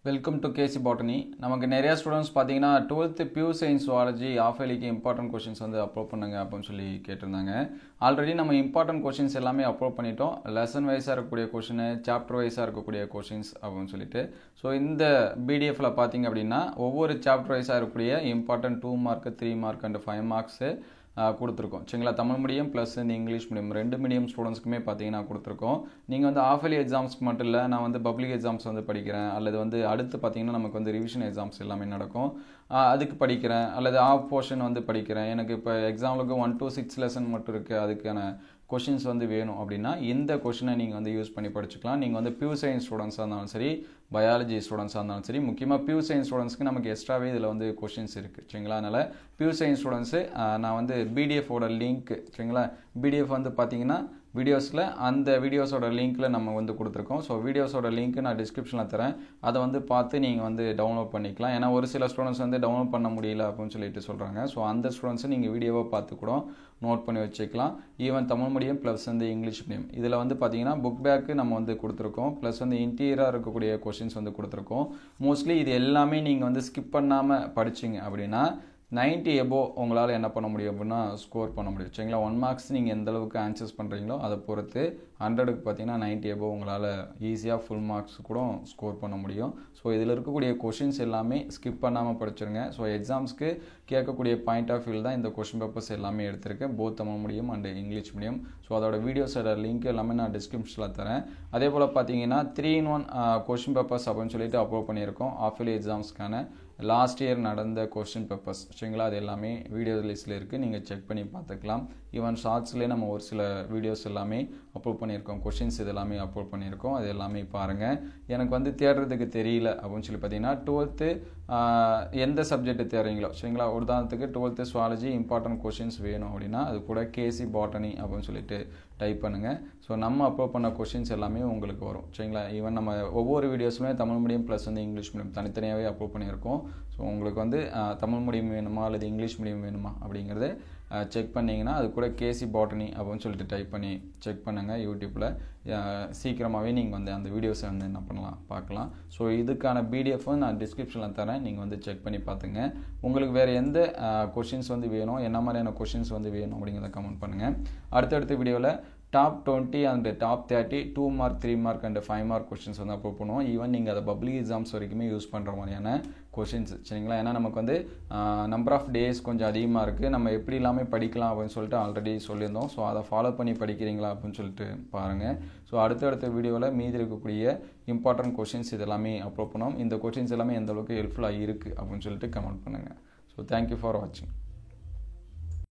Welcome to KC botany. நமக்கு நிறைய students பார்த்தீங்கன்னா 12th pure science zoology half இயர்லிக்கு இம்பார்ட்டன்ட் கொஷின்ஸ் வந்து அப்லோட் பண்ணுங்க அப்படின்னு சொல்லி கேட்டிருந்தாங்க. ஆல்ரெடி நம்ம இம்பார்ட்டன்ட் கொஷின்ஸ் எல்லாமே அப்லோட் பண்ணிட்டோம். லெசன் வைஸாக இருக்கக்கூடிய கொஷின், சாப்டர் வைஸாக இருக்கக்கூடிய கொஷின்ஸ் அப்படின்னு சொல்லிட்டு. ஸோ இந்த பிடிஎஃப்ல பார்த்தீங்க அப்படின்னா ஒவ்வொரு சாப்டர் வைஸாக இருக்கக்கூடிய important 2 mark 3 mark and 5 marks கொடுத்துருக்கோம். சரிங்களா? தமிழ் மீடியம் ப்ளஸ் இந்த இங்கிலீஷ் மீடியம் 2 மீடியம் ஸ்டூடெண்ட்ஸ்க்குமே பார்த்தீங்கன்னா கொடுத்துருக்கோம். நீங்கள் வந்து ஆஃப் இயர்லி எக்ஸாம்ஸ்க்கு மட்டும் இல்லை, நான் வந்து பப்ளிக் எக்ஸாம்ஸ் வந்து படிக்கிறேன், அல்லது வந்து அடுத்து பார்த்தீங்கன்னா நமக்கு வந்து ரிவிஷன் எக்ஸாம்ஸ் எல்லாமே நடக்கும், அதுக்கு படிக்கிறேன், அல்லது ஆஃப் போர்ஷன் வந்து படிக்கிறேன், எனக்கு இப்போ எக்ஸாமுக்கு 1 to 6 லெசன் மட்டும் இருக்குது, அதுக்கான கொஷின்ஸ் வந்து வேணும் அப்படின்னா இந்த கொஷினை நீங்கள் வந்து யூஸ் பண்ணி படிச்சுக்கலாம். நீங்கள் வந்து பியூர் சயின்ஸ் ஸ்டூடெண்ட்ஸாக இருந்தாலும் சரி, பயாலஜி ஸ்டூடெண்ட்ஸாக இருந்தாலும் சரி, முக்கியமாக பியூர் சயின்ஸ் ஸ்டூடெண்ட்ஸ்க்கு நமக்கு எக்ஸ்ட்ராவே இதில் வந்து கொஷின்ஸ் இருக்குது. சரிங்களா? அதனால் பியூர் சயின்ஸ் ஸ்டூடெண்ட்ஸு நான் வந்து பிடிஎஃபோட லிங்க், சரிங்களா, பிடிஎஃப் வந்து பார்த்தீங்கன்னா வீடியோஸில் அந்த வீடியோஸோட லிங்க்கில் நம்ம வந்து கொடுத்துருக்கோம். ஸோ வீடியோஸோட லிங்க்கு நான் டிஸ்கிரிப்ஷனில் தரேன், அதை வந்து பார்த்து நீங்கள் வந்து டவுன்லோட் பண்ணிக்கலாம். ஏன்னா ஒரு சில ஸ்டூடெண்ட்ஸ் வந்து டவுன்லோட் பண்ண முடியல அப்படின்னு சொல்லிட்டு சொல்கிறாங்க. ஸோ அந்த ஸ்டூடெண்ட்ஸை நீங்கள் வீடியோவை பார்த்து கூட நோட் பண்ணி வச்சுக்கலாம். ஈவன் தமிழ் மீடியம் ப்ளஸ் வந்து இங்கிலீஷ் மீடியம் இதில் வந்து பார்த்தீங்கன்னா புக் பேக்கு நம்ம வந்து கொடுத்துருக்கோம், ப்ளஸ் வந்து இன்டீரியராக இருக்கக்கூடிய கொஷின்ஸ் வந்து கொடுத்துருக்கோம். மோஸ்ட்லி இது எல்லாமே நீங்கள் வந்து ஸ்கிப் பண்ணாமல் படிச்சிங்க அப்படின்னா 90 எபோவ் உங்களால் என்ன பண்ண முடியும் அப்படின்னா ஸ்கோர் பண்ண முடியும். சரிங்களா? 1 மார்க்ஸ் நீங்கள் எந்த அளவுக்கு ஆன்சர்ஸ் பண்ணுறீங்களோ அதை பொறுத்து 100க்கு பார்த்தீங்கன்னா 90 எபோவ் உங்களால் ஈஸியாக ஃபுல் மார்க்ஸ் கூட ஸ்கோர் பண்ண முடியும். ஸோ இதில் இருக்கக்கூடிய கொஷின்ஸ் எல்லாமே ஸ்கிப் பண்ணாமல் படிச்சிருங்க. ஸோ எக்ஸாம்ஸ்க்கு கேட்கக்கூடிய பாயிண்ட் ஆஃப் வியூ தான் இந்த கொஷின் பேப்பர்ஸ் எல்லாமே எடுத்திருக்கேன், both Tamil medium and English medium. So அதோட வீடியோஸோட லிங்க் எல்லாமே நான் டிஸ்கிரிப்ஷனில் தரேன். அதே போல் பார்த்தீங்கன்னா 3-in-1 கொஷின் பேப்பர்ஸ் அப்படின்னு சொல்லிட்டு அப்லோட் பண்ணியிருக்கோம். ஆஃப் இயர்லி எக்ஸாம்ஸ்க்கான லாஸ்ட் இயர் நடந்த கொஸ்டின் பேப்பர்ஸ், சரிங்களா, அது எல்லாமே வீடியோ லிஸ்ட்டில் இருக்குது, நீங்கள் செக் பண்ணி பார்த்துக்கலாம். ஈவன் ஷார்ட்ஸ்லேயே நம்ம ஒரு சில வீடியோஸ் எல்லாமே அப்லோட் பண்ணியிருக்கோம், கொஷின்ஸ் இது எல்லாமே அப்லோட் பண்ணியிருக்கோம், அது எல்லாமே பாருங்கள். எனக்கு வந்து தேடுறதுக்கு தெரியல அப்படின்னு சொல்லி பார்த்தீங்கன்னா 12th எந்த சப்ஜெக்ட் தேடுறீங்களோ, சரிங்களா, உதாரணத்துக்கு 12th ஜுவாலஜி இம்பார்ட்டன்ட் கொஷின்ஸ் வேணும் அப்படின்னா அது கூட கேசி பாட்டனி அப்படின்னு சொல்லிட்டு டைப் பண்ணுங்கள். ஸோ நம்ம அப்லோட் பண்ண கொஷின்ஸ் எல்லாமே உங்களுக்கு வரும். சரிங்களா? ஈவன் நம்ம ஒவ்வொரு வீடியோஸுமே தமிழ் மீடியம் ப்ளஸ் வந்து இங்கிலீஷ் மீடியம் தனித்தனியாகவே அப்லோட் பண்ணியிருக்கோம். ஸோ உங்களுக்கு வந்து தமிழ் மீடியம் வேணுமா அல்லது இங்கிலீஷ் மீடியம் வேணுமா அப்படிங்கிறத செக் பண்ணிங்கன்னா அது கூட கேசி பாட்டனி அப்படின்னு சொல்லிட்டு டைப் பண்ணி செக் பண்ணுங்கள். யூடியூப்பில் சீக்கிரமாகவே நீங்கள் வந்து அந்த வீடியோஸை வந்து என்ன பண்ணலாம், பார்க்கலாம். ஸோ இதுக்கான பிடிஎஃப்பும் நான் டிஸ்கிரிப்ஷனில் தரேன், நீங்கள் வந்து செக் பண்ணி பார்த்துங்க. உங்களுக்கு வேறு எந்த கொஷின்ஸ் வந்து வேணும், என்ன மாதிரியான கொஷின்ஸ் வந்து வேணும் அப்படிங்கிறத கமெண்ட் பண்ணுங்கள். அடுத்தடுத்த வீடியோவில் top 20 and top 30 2 mark 3 mark and 5 mark questions வந்து அப்லோட் பண்ணுவோம். ஈவன் நீங்கள் அதை பப்ளிக் எக்ஸாம்ஸ் வரைக்குமே யூஸ் பண்ணுற மாதிரியான கொஷின்ஸ், சரிங்களா? ஏன்னா நமக்கு வந்து நம்பர் ஆஃப் டேஸ் கொஞ்சம் அதிகமாக இருக்குது, நம்ம எப்படி இல்லாமல் படிக்கலாம் அப்படின்னு சொல்லிட்டு ஆல்ரெடி சொல்லியிருந்தோம். ஸோ அதை ஃபாலோ பண்ணி படிக்கிறீங்களா அப்படின்னு சொல்லிட்டு பாருங்கள். ஸோ அடுத்தடுத்த வீடியோவில் மீதி இருக்கக்கூடிய இம்பார்ட்டன்ட் கொஷின்ஸ் இதெல்லாமே அப்லோட் பண்ணுவோம். இந்த கொஷின்ஸ் எல்லாமே எந்த அளவுக்கு ஹெல்ப்ஃபுல்லாக இருக்குது அப்படின்னு சொல்லிட்டு கமெண்ட் பண்ணுங்கள். ஸோ தேங்க்யூ ஃபார் வாட்சிங்.